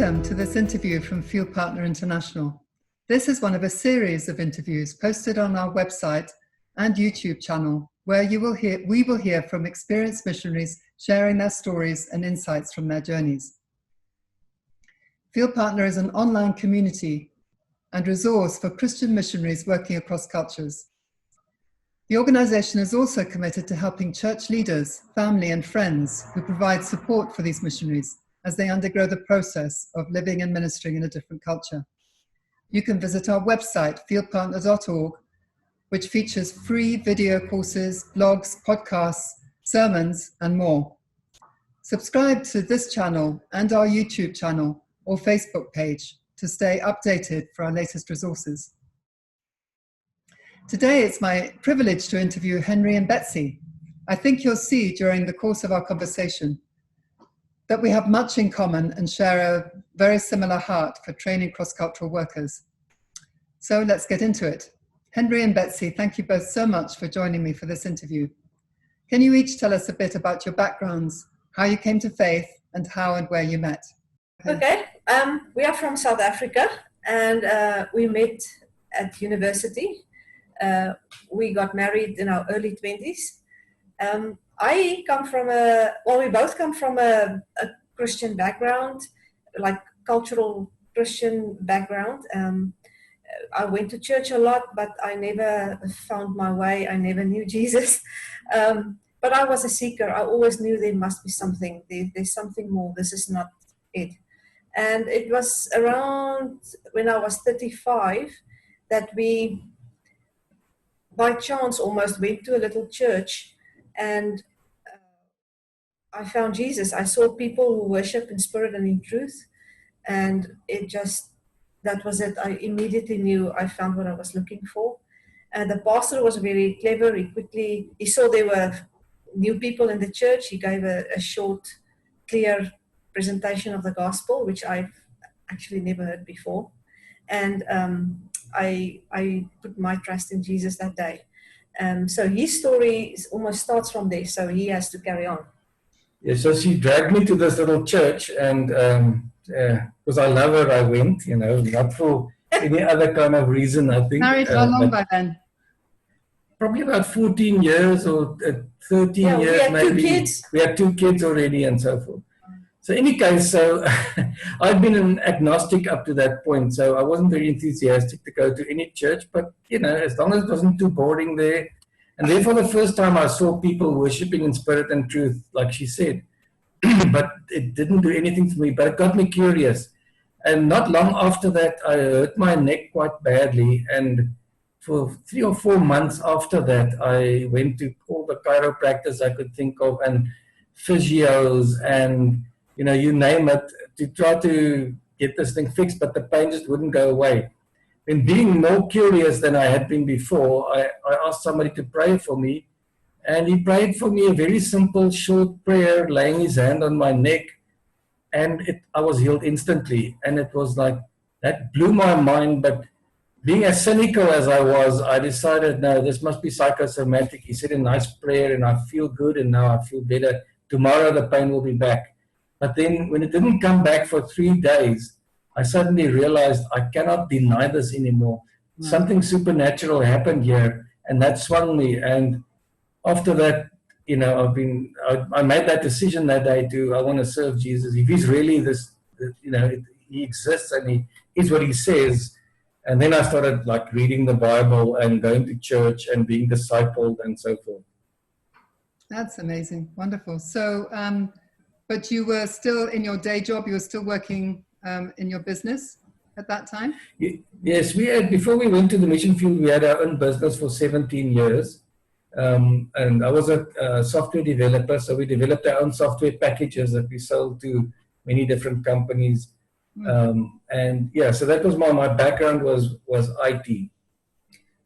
Welcome to this interview from Field Partner International. This is one of a series of interviews posted on our website and YouTube channel, where we will hear from experienced missionaries sharing their stories and insights from their journeys. Field Partner is an online community and resource for Christian missionaries working across cultures. The organization is also committed to helping church leaders, family and friends who provide support for these missionaries as they undergo the process of living and ministering in a different culture. You can visit our website, fieldpartner.org, which features free video courses, blogs, podcasts, sermons, and more. Subscribe to this channel and our YouTube channel or Facebook page to stay updated for our latest resources. Today, it's my privilege to interview Henry and Betsy. I think you'll see during the course of our conversation that we have much in common and share a very similar heart for training cross-cultural workers. So let's get into it. Henry and Betsy, thank you both so much for joining me for this interview. Can you each tell us a bit about your backgrounds, how you came to faith, and how and where you met? Okay, we are from South Africa, and we met at university. We got married in our early 20s. I come from we both come from a Christian background, like cultural Christian background. I went to church a lot, but I never found my way. I never knew Jesus. But I was a seeker. I always knew there must be something. There's something more. This is not it. And it was around when I was 35 that we, by chance, almost went to a little church, and I found Jesus. I saw people who worship in spirit and in truth, and that was it. I immediately knew I found what I was looking for. And the pastor was very clever. He saw there were new people in the church. He gave a short, clear presentation of the gospel, which I've actually never heard before. And I put my trust in Jesus that day. So his story almost starts from there, so he has to carry on. Yeah, so she dragged me to this little church, and because I love her, I went, not for any other kind of reason, I think. Married how long by then? Probably about 14 years or 13 years, we had maybe. 2 kids. We had 2 kids already and so forth. So in any case, I'd been an agnostic up to that point, so I wasn't very enthusiastic to go to any church, but, as long as it wasn't too boring there. And then for the first time, I saw people worshiping in spirit and truth, like she said. But it didn't do anything for me, but it got me curious. And not long after that, I hurt my neck quite badly. And for 3 or 4 months after that, I went to all the chiropractors I could think of, and physios, and you name it, to try to get this thing fixed, but the pain just wouldn't go away. And being more curious than I had been before, I asked somebody to pray for me, and he prayed for me a very simple, short prayer, laying his hand on my neck, and I was healed instantly. And it was like, that blew my mind, but being as cynical as I was, I decided, no, this must be psychosomatic. He said a nice prayer, and I feel good, and now I feel better. Tomorrow the pain will be back. But then when it didn't come back for 3 days, I suddenly realized I cannot deny this anymore. Wow. Something supernatural happened here, and that swung me. And after that, I made that decision that day I want to serve Jesus. If he's really this, he exists and he is what he says. And then I started reading the Bible and going to church and being discipled and so forth. That's amazing. Wonderful. So, but you were still in your day job, you were still working in your business at that time? Yes, before we went to the mission field, we had our own business for 17 years. And I was a software developer, so we developed our own software packages that we sold to many different companies. So that was my background was IT.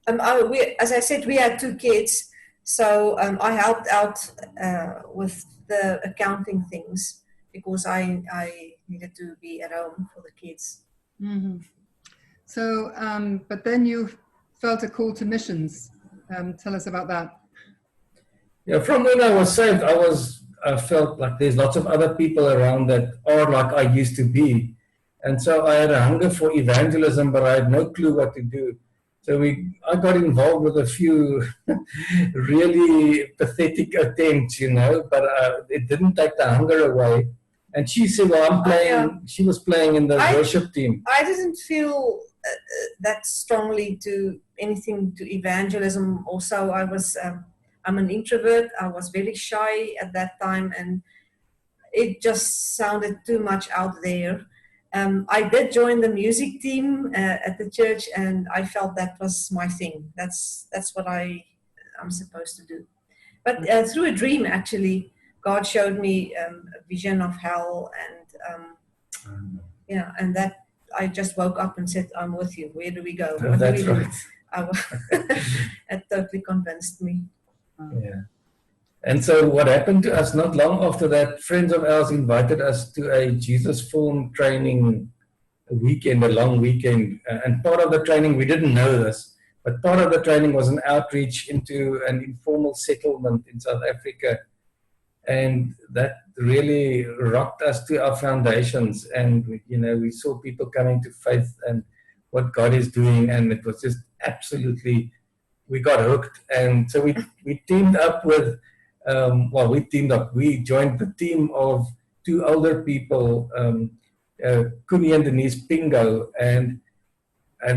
As I said, we had 2 kids, so I helped out with the accounting things because I needed to be at home for the kids. Mm-hmm. So, but then you felt a call to missions. Tell us about that. Yeah, from when I was saved, I felt like there's lots of other people around that are like I used to be. And so I had a hunger for evangelism, but I had no clue what to do. So I got involved with a few really pathetic attempts, but it didn't take the hunger away. And she said, well, I'm playing, she was playing in the worship team. I didn't feel that strongly to anything to evangelism. Also, I'm an introvert. I was very shy at that time, and it just sounded too much out there. I did join the music team at the church, and I felt that was my thing. That's what I'm supposed to do. But through a dream, actually, God showed me a vision of hell, and and that I just woke up and said, "I'm with you. Where do we go? What That's do we right. do?" It totally convinced me. Yeah. And so what happened to us not long after that, friends of ours invited us to a Jesus Form training weekend, a long weekend. And part of the training, we didn't know this, but part of the training was an outreach into an informal settlement in South Africa. And that really rocked us to our foundations. And, we saw people coming to faith and what God is doing. And it was just absolutely, we got hooked. And so we teamed up with, we joined the team of two older people, Kuni and Denise Pingo, and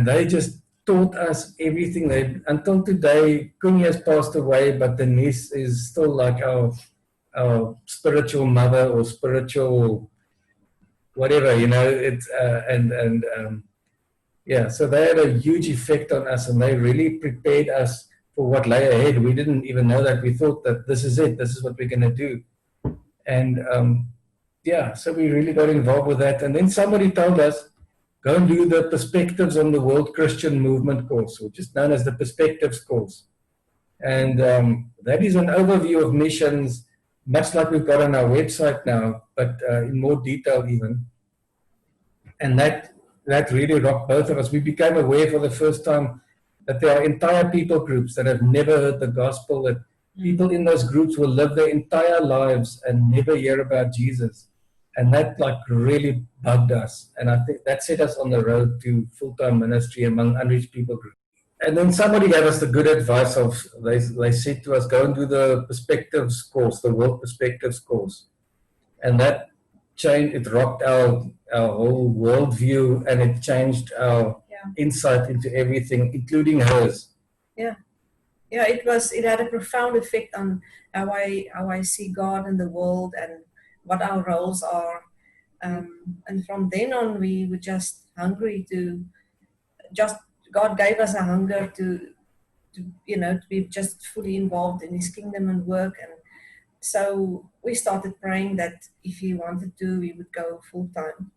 they just taught us everything. Until today, Kuni has passed away, but Denise is still like our spiritual mother or spiritual whatever, it's so they had a huge effect on us, and they really prepared us for what lay ahead. We didn't even know that. We thought that this is it, this is what we're going to do. And so we really got involved with that. And then somebody told us, go and do the Perspectives on the World Christian Movement course, which is known as the Perspectives course. And that is an overview of missions, much like we've got on our website now, but in more detail even. And that really rocked both of us. We became aware for the first time that there are entire people groups that have never heard the gospel, that people in those groups will live their entire lives and never hear about Jesus. And that really bugged us. And I think that set us on the road to full-time ministry among unreached people groups. And then somebody gave us the good advice of, they said to us, go and do the Perspectives course, the World Perspectives course. And that changed, it rocked our whole worldview, and it changed our insight into everything, including hers. It had a profound effect on how I see God and the world and what our roles are, and from then on we were just hungry to God gave us a hunger to be just fully involved in His kingdom and work. And so we started praying that if He wanted to, we would go full time.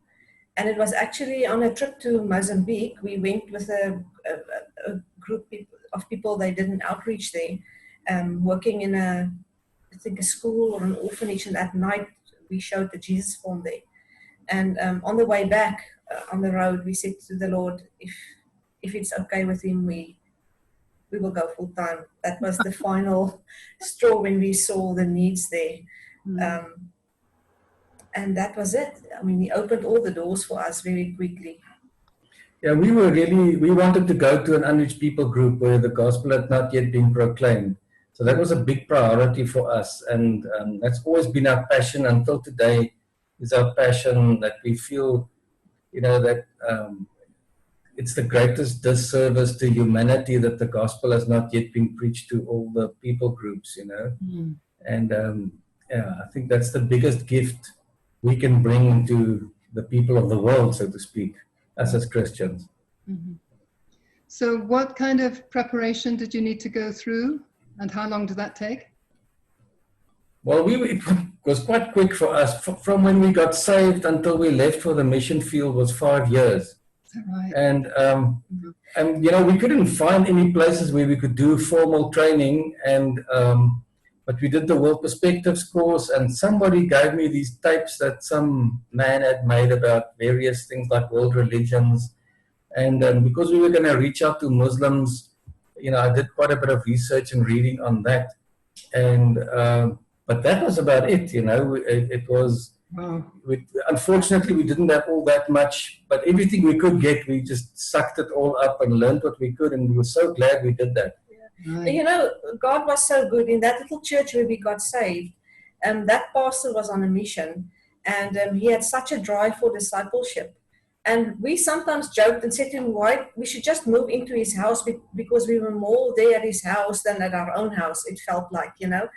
And it was actually on a trip to Mozambique. We went with a group of people. They did an outreach there, working in I think a school or an orphanage. And at night we showed the Jesus Form there. And on the way back on the road, we said to the Lord, if it's okay with Him, we will go full time. That was the final straw when we saw the needs there. And that was it. I mean, He opened all the doors for us very quickly. Yeah, we wanted to go to an unreached people group where the gospel had not yet been proclaimed. So that was a big priority for us. And that's always been our passion until today, is our passion, that we feel, that it's the greatest disservice to humanity that the gospel has not yet been preached to all the people groups, And I think that's the biggest gift we can bring to the people of the world, so to speak, us as Christians. Mm-hmm. So what kind of preparation did you need to go through, and how long did that take? Well, it was quite quick for us. From when we got saved until we left for the mission field was 5 years. Is that right? And we couldn't find any places where we could do formal training, but we did the World Perspectives course, and somebody gave me these tapes that some man had made about various things like world religions. And because we were going to reach out to Muslims, I did quite a bit of research and reading on that. And but that was about it. It was Wow. Unfortunately, we didn't have all that much, but everything we could get, we just sucked it all up and learned what we could, and we were so glad we did that. Right. You know, God was so good. In that little church where we got saved, that pastor was on a mission, and he had such a drive for discipleship. And we sometimes joked and said to him, why we should just move into his house, because we were more there at his house than at our own house, it felt like, you know.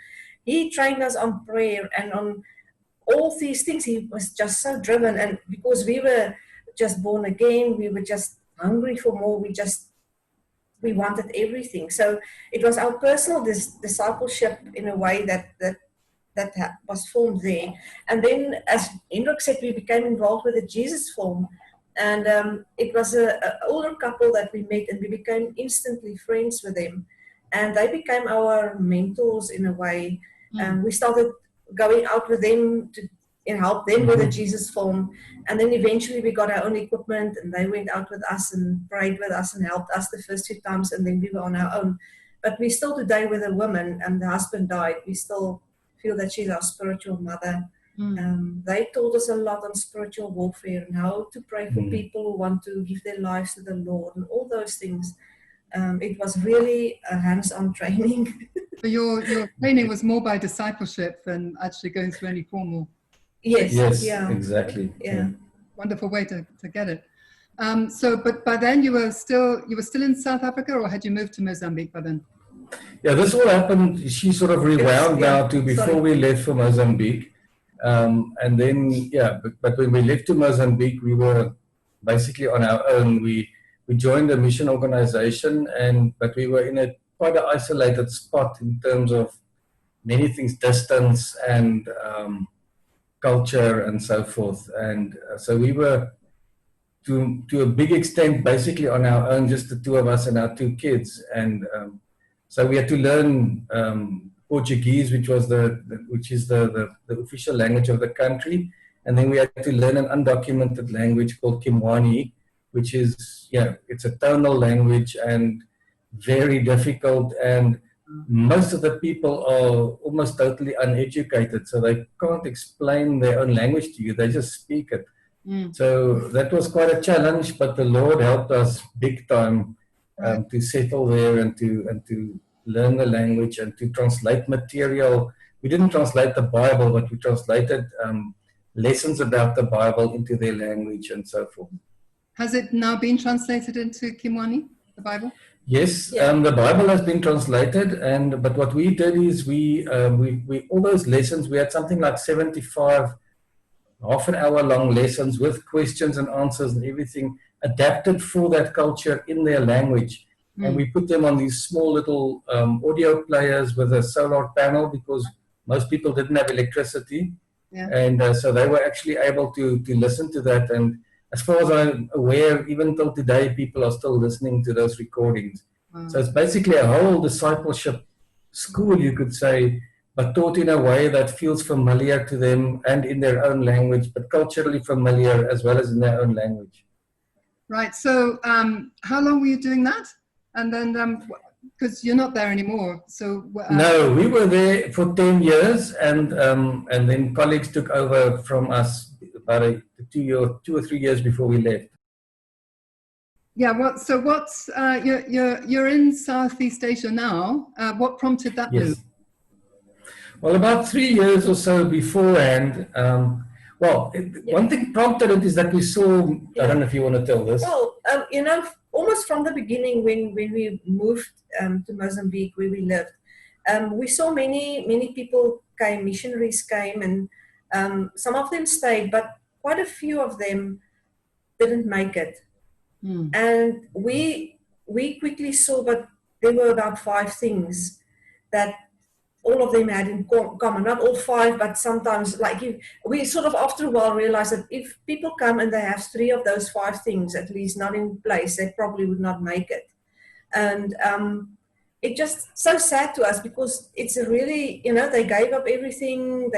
He trained us on prayer and on all these things. He was just so driven, and because we were just born again, we were just hungry for more. We wanted everything. So it was our personal discipleship in a way that was formed there. And then, as Hendrik said, we became involved with the Jesus Forum. And it was an older couple that we met, and we became instantly friends with them. And they became our mentors in a way. And we started going out with them to help them with the Jesus Forum. And then eventually we got our own equipment, and they went out with us and prayed with us and helped us the first 2 times, and then we were on our own. But we still today with a woman, and the husband died, we still feel that she's our spiritual mother. They taught us a lot on spiritual warfare and how to pray for people who want to give their lives to the Lord and all those things. It was really a hands-on training. So your training was more by discipleship than actually going through any formal. Yes, yeah, exactly. Yeah. Wonderful way to get it. But by then you were still in South Africa, or had you moved to Mozambique by then? Yeah, this all happened. She sort of rewound now to before we left for Mozambique. And then, but when we left to Mozambique, we were basically on our own. We joined a mission organization, but we were in quite an isolated spot in terms of many things, distance and culture and so forth. And so we were, to a big extent, basically on our own, just the 2 of us and our 2 kids. And so we had to learn Portuguese, which is the official language of the country, and then we had to learn an undocumented language called Kimwani, which is it's a tonal language and very difficult, and most of the people are almost totally uneducated, so they can't explain their own language to you, they just speak it. So that was quite a challenge, but the Lord helped us big time to settle there and to learn the language and to translate material. We didn't translate the Bible, but we translated lessons about the Bible into their language and so forth. Has it now been translated into Kimwani, the Bible? Yes, the Bible has been translated, but what we did is we all those lessons, we had something like 75 half-an-hour long lessons with questions and answers and everything adapted for that culture in their language. And we put them on these small little audio players with a solar panel, because most people didn't have electricity. And so they were actually able to listen to that. And as far as I'm aware, even till today, people are still listening to those recordings. So it's basically a whole discipleship school, you could say, but taught in a way that feels familiar to them and in their own language, but culturally familiar as well as in their own language. Right. So how long were you doing that? And then, because you're not there anymore, so no, we were there for 10 years, and then colleagues took over from us about 2 or 3 years before we left. Yeah. What's you're in Southeast Asia now? What prompted that move? Well, about 3 years or so beforehand. One thing prompted it is that we saw. I don't know if you want to tell this. Well, almost from the beginning, when we moved to Mozambique, where we lived, we saw many people came, missionaries came, and some of them stayed, but quite a few of them didn't make it. And we quickly saw, but there were about 5 things that all of them had in common. Not all 5, but sometimes, we sort of after a while realized that if people come and they have 3 of those 5 things at least not in place, they probably would not make it. And it just so sad to us, because it's a really, they gave up everything,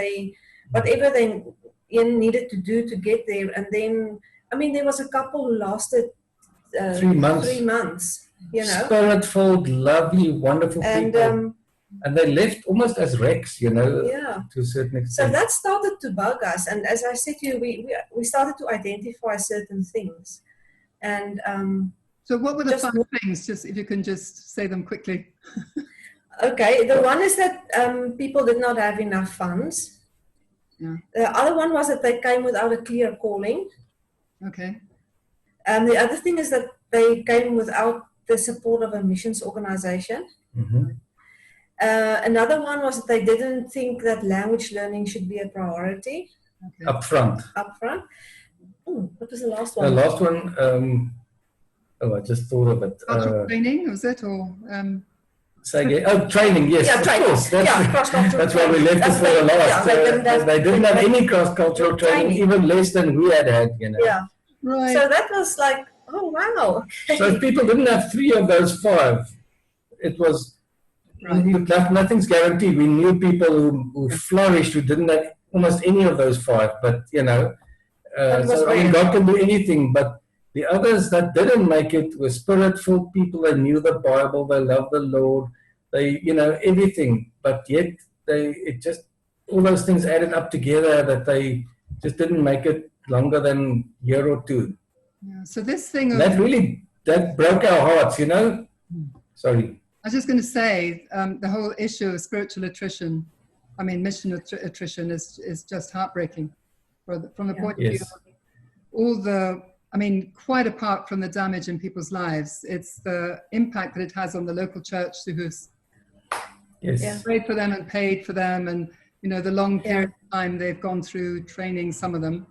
whatever they needed to do to get there. And then, there was a couple who lasted 3 months. 3 months, Spirit-filled, lovely, wonderful people. And they left almost as wrecks, you know, Yeah. to a certain So extent. that started to bug us. And as I said to you, we started to identify certain things. And So what were the just 5 things? Just if you can just say them quickly. okay, the one is that people did not have enough funds. Yeah. The other one was that they came without a clear calling. Okay. The other thing is that they came without the support of a missions organization. Mm-hmm. Another one was that they didn't think that language learning should be a priority. Okay. Up front. What was the last The one? last one, I just thought of it. Cultural training, was it? Or Say again. Oh, training, yes, Yeah, of training. course. Cross-cultural That's why we training. left it for the last. They didn't have any cross-cultural training, even less than we had, you know. Yeah. right. So that was like, oh wow. Okay. So if people didn't have 3 of those 5, it was, nothing's guaranteed. We knew people who flourished, who didn't have almost any of those 5, but you know, so I mean, God can do anything, but the others that didn't make it were spirit-filled people. They knew the Bible, they loved the Lord, they, you know, everything, but yet all those things added up together that they just didn't make it longer than a year or 2. Yeah. So this thing of, that broke our hearts, you know. Sorry. I was just going to say, the whole issue of spiritual attrition, I mean, mission attrition is just heartbreaking from the point of view of all the, I mean, quite apart from the damage in people's lives, it's the impact that it has on the local church who's prayed for them and paid for them, and, you know, the long period of time they've gone through training, some of them.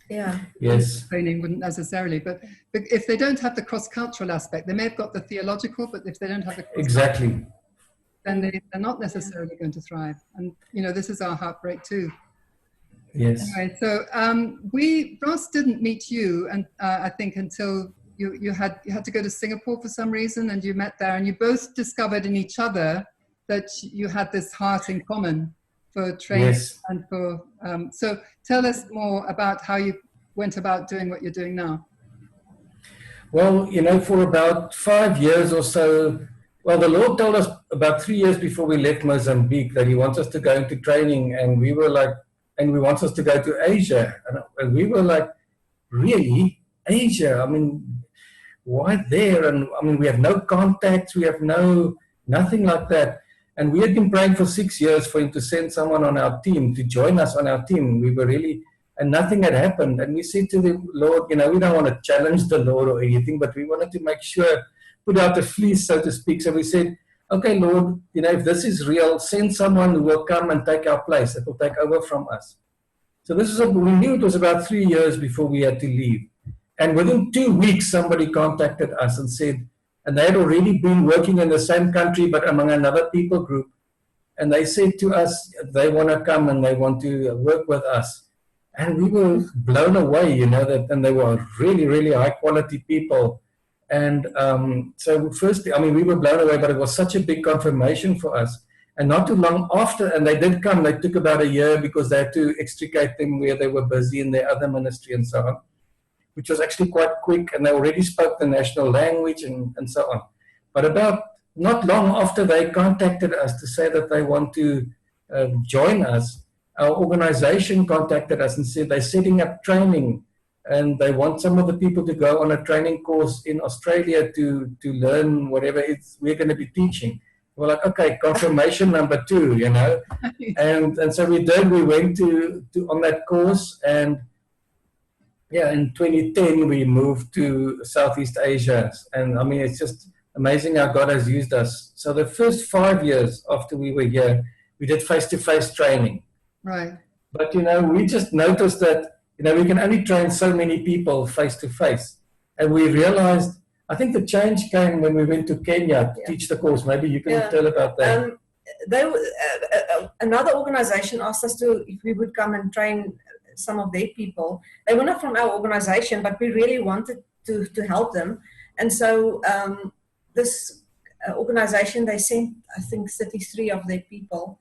Yeah. Yes. Training wouldn't necessarily, but if they don't have the cross-cultural aspect, they may have got the theological, but if they don't have the exactly, then they're not necessarily going to thrive. And you know, this is our heartbreak too. Yes. Anyway, so Ross didn't meet you, and I think until you had to go to Singapore for some reason, and you met there, and you both discovered in each other that you had this heart in common for training and for. So tell us more about how you went about doing what you're doing now. Well, you know, for about 5 years or so, well, the Lord told us about 3 years before we left Mozambique that He wants us to go into training, and we were like, and He wants us to go to Asia, and we were like, really, Asia? I mean, why there? And I mean, we have no contacts, we have nothing like that. And we had been praying for 6 years for Him to send someone on our team to join us on our team. We were really, and nothing had happened. And we said to the Lord, you know, we don't want to challenge the Lord or anything, but we wanted to make sure, put out the fleece, so to speak. So we said, okay, Lord, you know, if this is real, send someone who will come and take our place, that will take over from us. So this is we knew it was about 3 years before we had to leave. And within 2 weeks, somebody contacted us and said, and they had already been working in the same country, but among another people group. And they said to us, they want to come and they want to work with us. And we were blown away, you know, and they were really, really high quality people. And so firstly, I mean, we were blown away, but it was such a big confirmation for us. And not too long after, and they did come, they took about a year because they had to extricate them where they were busy in their other ministry and so on, which was actually quite quick, and they already spoke the national language and so on. But about not long after they contacted us to say that they want to join us, our organization contacted us and said they're setting up training, and they want some of the people to go on a training course in Australia to learn whatever we're going to be teaching. We're like, okay, confirmation number 2, you know. And so we went to on that course, and yeah, in 2010 we moved to Southeast Asia, and I mean, it's just amazing how God has used us. So the first 5 years after we were here, we did face-to-face training. Right. But you know, we just noticed that, you know, we can only train so many people face-to-face, and we realized, I think the change came when we went to Kenya to teach the course. Maybe you can tell about that. Another organization asked us if we would come and train some of their people. They were not from our organization, but we really wanted to help them. And so this organization, they sent, I think, 33 of their people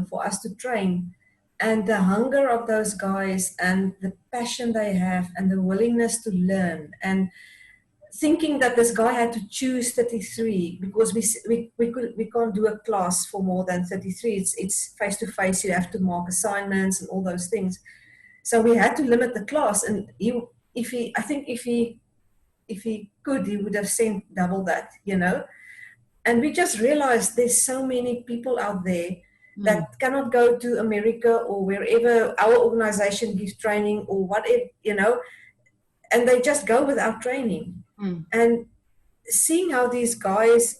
for us to train. And the hunger of those guys and the passion they have and the willingness to learn. And thinking that this guy had to choose 33 because we can't do a class for more than 33. It's face to face. You have to mark assignments and all those things. So we had to limit the class. And if he could, he would have sent double that, you know. And we just realized there's so many people out there that cannot go to America or wherever our organization gives training or whatever, you know, and they just go without training. And seeing how these guys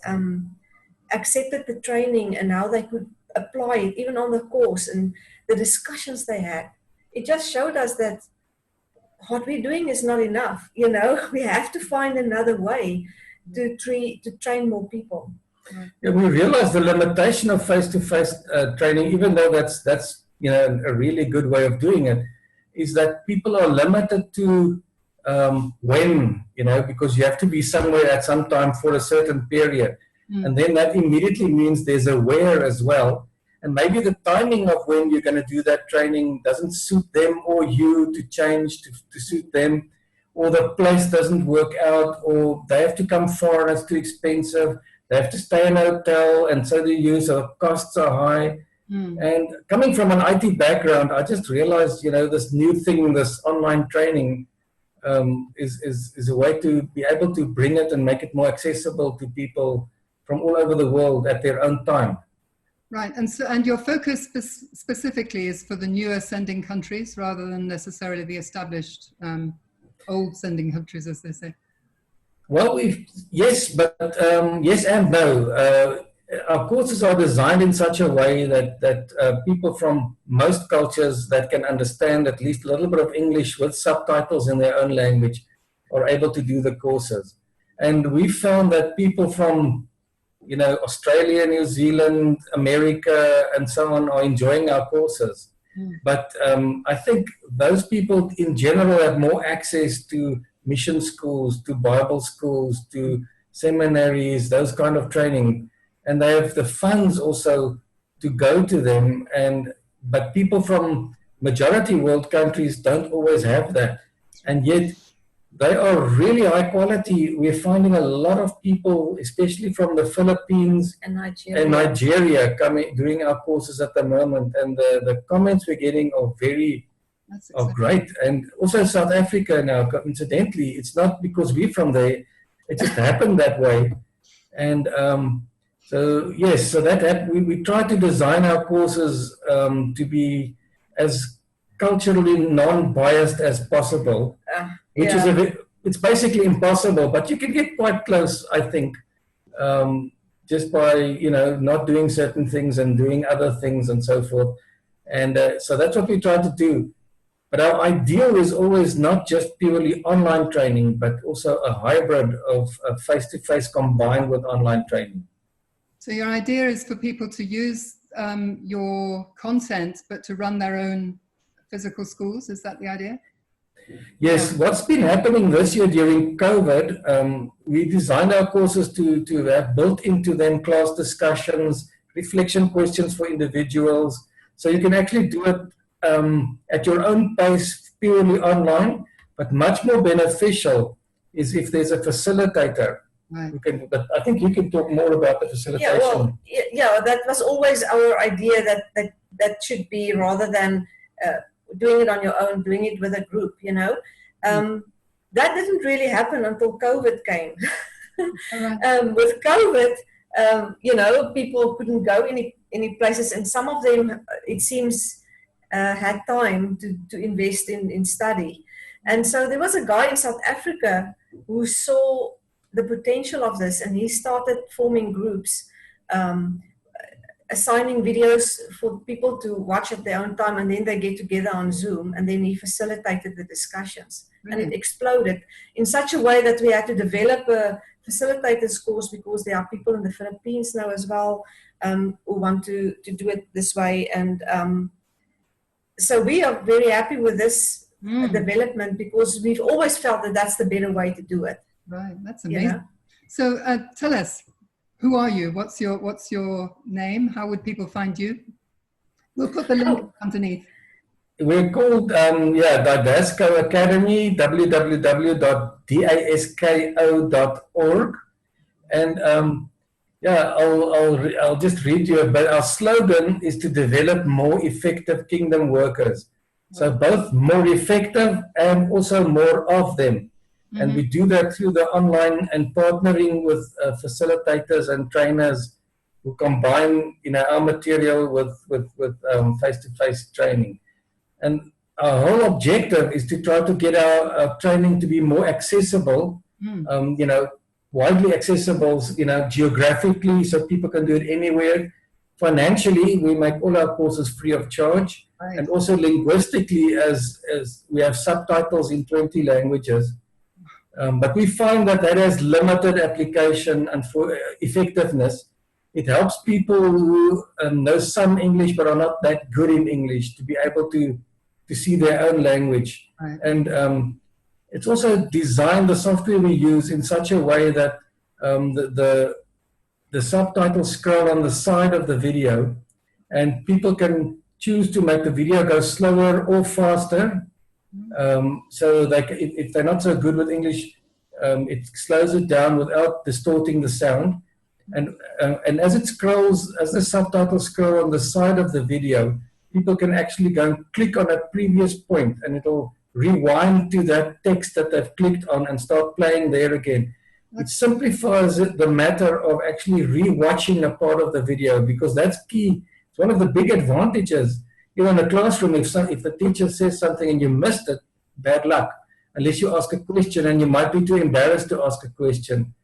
accepted the training and how they could apply it, even on the course, and the discussions they had, it just showed us that what we're doing is not enough. You know, we have to find another way to train more people. Yeah, we realize the limitation of face-to-face training, even though that's you know, a really good way of doing it, is that people are limited to when, you know, because you have to be somewhere at some time for a certain period. And then that immediately means there's a where as well. And maybe the timing of when you're going to do that training doesn't suit them or you to change to suit them, or the place doesn't work out, or they have to come far and it's too expensive. They have to stay in a hotel, and so do you, so costs are high. And coming from an IT background, I just realized, you know, this new thing, this online training, is a way to be able to bring it and make it more accessible to people from all over the world at their own time. Right, and your focus specifically is for the newer sending countries rather than necessarily the established old sending countries, as they say. Well, yes, but yes and no. Our courses are designed in such a way that people from most cultures that can understand at least a little bit of English with subtitles in their own language are able to do the courses. And we found that people from, you know, Australia, New Zealand, America, and so on are enjoying our courses. But I think those people in general have more access to mission schools, to Bible schools, to seminaries, those kind of training. And they have the funds also to go to them. But people from majority world countries don't always have that. And yet they are really high quality. We're finding a lot of people, especially from the Philippines and Nigeria doing our courses at the moment. And the comments we're getting are great. And also South Africa now, incidentally, it's not because we're from there, it just happened that way. And so yes, so that we try to design our courses to be as culturally non-biased as possible, which is it's basically impossible, but you can get quite close, I think, just by, you know, not doing certain things and doing other things and so forth. And so that's what we try to do. But our ideal is always not just purely online training, but also a hybrid of face-to-face combined with online training. So your idea is for people to use your content, but to run their own physical schools. Is that the idea? Yes. What's been happening this year during COVID, we designed our courses to have built into them class discussions, reflection questions for individuals. So you can actually do it at your own pace, purely online, but much more beneficial is if there's a facilitator. Right. But I think you can talk more about the facilitation. Yeah, that was always our idea that should be, rather than doing it on your own, doing it with a group, you know. That didn't really happen until COVID came. With COVID, you know, people couldn't go any places, and some of them, it seems, had time to invest in study. And so there was a guy in South Africa who saw the potential of this, and he started forming groups, assigning videos for people to watch at their own time, and then they get together on Zoom, and then he facilitated the discussions. And it exploded in such a way that we had to develop a facilitators course, because there are people in the Philippines now as well who want to do it this way. And so we are very happy with this development, because we've always felt that that's the better way to do it. Right, that's amazing. Yeah. So tell us, who are you? What's your name? How would people find you? We'll put the link underneath. we're called, Didasco Academy, www.dasko.org. And I'll just read you, but our slogan is to develop more effective kingdom workers. So both more effective and also more of them. And we do that through the online and partnering with facilitators and trainers who combine, our material with face-to-face training. And our whole objective is to try to get our training to be more accessible, widely accessible, geographically, so people can do it anywhere. Financially, we make all our courses free of charge, right. And also linguistically, as we have subtitles in 20 languages. But we find that has limited application and for effectiveness. It helps people who know some English but are not that good in English to be able to see their own language. Right. And it's also designed, the software we use, in such a way that the subtitles scroll on the side of the video, and people can choose to make the video go slower or faster. So if they're not so good with English, it slows it down without distorting the sound. And as it scrolls, as the subtitles scroll on the side of the video, people can actually go and click on a previous point, and it'll rewind to that text that they've clicked on and start playing there again. It simplifies the matter of actually rewatching a part of the video, because that's key. It's one of the big advantages. In a classroom, if the teacher says something and you missed it, bad luck, unless you ask a question, and you might be too embarrassed to ask a question.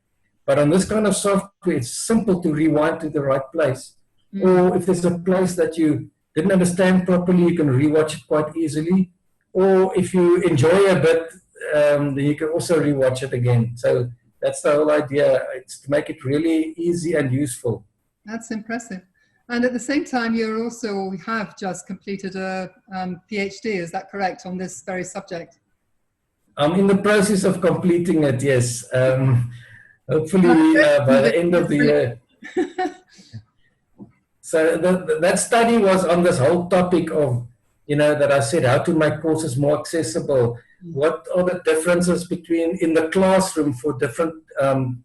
But on this kind of software, it's simple to rewind to the right place. Or if there's a place that you didn't understand properly, you can rewatch it quite easily. Or if you enjoy a bit, then you can also rewatch it again. So that's the whole idea. It's to make it really easy and useful. That's impressive. And at the same time, you also have just completed a PhD, is that correct, on this very subject? I'm in the process of completing it, yes. Hopefully by the end of the year. So that study was on this whole topic of, that I said, how to make courses more accessible. What are the differences between in the classroom for different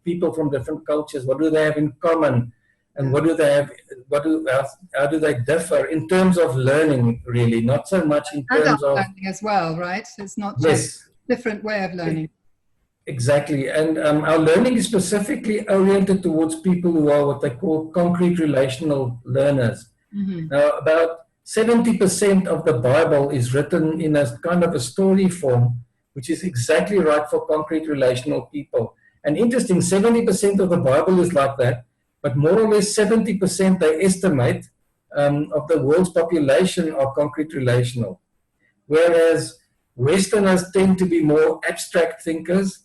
people from different cultures? What do they have in common? And what do they have? How do they differ in terms of learning? Really, not so much in terms of learning as well, right? It's not just a different way of learning. Exactly, and our learning is specifically oriented towards people who are what they call concrete relational learners. Now, about 70% of the Bible is written in a kind of a story form, which is exactly right for concrete relational people. And interesting, 70% of the Bible is like that, but more or less 70% they estimate of the world's population are concrete relational. Whereas Westerners tend to be more abstract thinkers.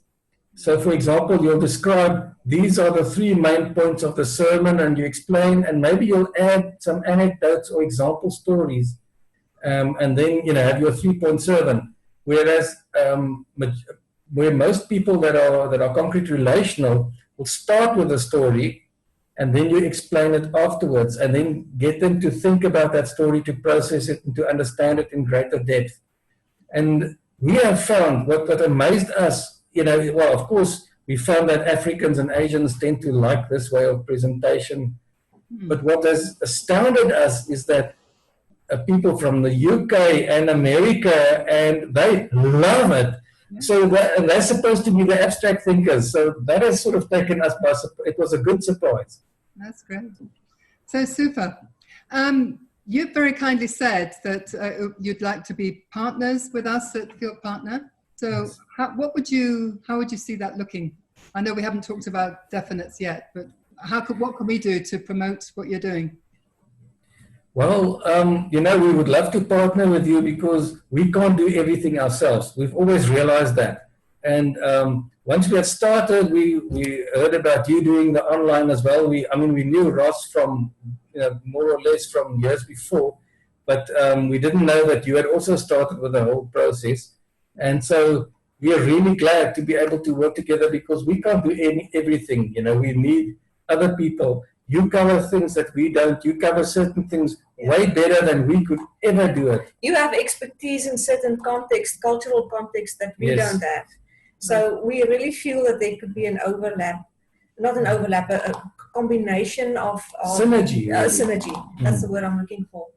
So, for example, you'll describe, these are the 3 main points of the sermon, and you explain, and maybe you'll add some anecdotes or example stories, and then, have your 3-point sermon. Whereas, where most people that are concrete relational will start with a story, and then you explain it afterwards, and then get them to think about that story, to process it, and to understand it in greater depth. And we have found what amazed us, well, of course, we found that Africans and Asians tend to like this way of presentation. But what has astounded us is that people from the UK and America, and they love it. So they're supposed to be the abstract thinkers. So that has sort of taken us by surprise. It was a good surprise. That's great. So super. You very kindly said that you'd like to be partners with us at Field Partner. So how would you see that looking? I know we haven't talked about definites yet, but what can we do to promote what you're doing? Well, we would love to partner with you because we can't do everything ourselves. We've always realized that. And once we had started, we heard about you doing the online as well. We knew Ross from, more or less from years before, but we didn't know that you had also started with the whole process. And so we are really glad to be able to work together because we can't do everything. We need other people. You cover things that we don't. You cover certain things way better than we could ever do it. You have expertise in certain context, cultural context that we Yes. don't have. So we really feel that there could be an overlap, not an overlap, a combination of Synergy. Really. Synergy. That's the word I'm looking for.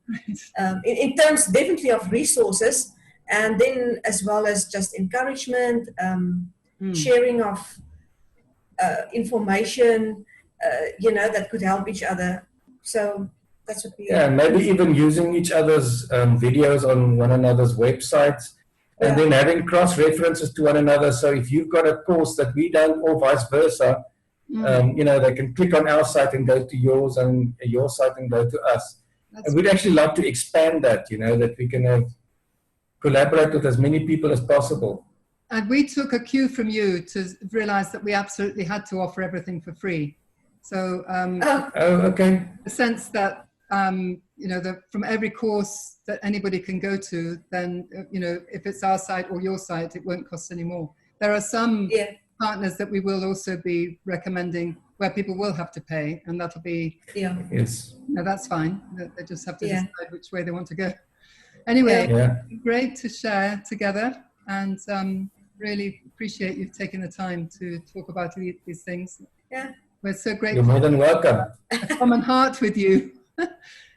In terms definitely of resources, and then as well as just encouragement, sharing of information, that could help each other. So that's what we. Yeah, maybe even using each other's videos on one another's websites. And then having cross references to one another. So if you've got a course that we don't, or vice versa, they can click on our site and go to yours, and your site and go to us. And we'd actually love to expand that, that we can collaborate with as many people as possible. And we took a cue from you to realize that we absolutely had to offer everything for free. So okay. the sense that from every course that anybody can go to, then if it's our site or your site, it won't cost any more. There are some partners that we will also be recommending where people will have to pay, and that'll be yes. That's fine. They just have to decide which way they want to go. Anyway, great to share together, and really appreciate you taking the time to talk about these things. Yeah, we're so grateful. You're more than welcome. A common heart with you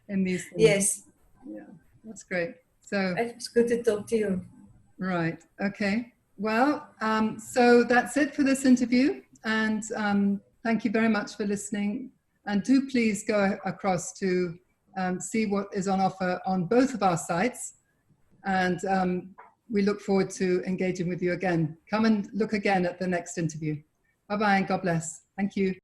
in these things. Yes. Yeah, that's great. So it's good to talk to you. Right. Okay. Well, so that's it for this interview, and thank you very much for listening. And do please go across to see what is on offer on both of our sites, and we look forward to engaging with you again. Come and look again at the next interview. Bye-bye and God bless. Thank you.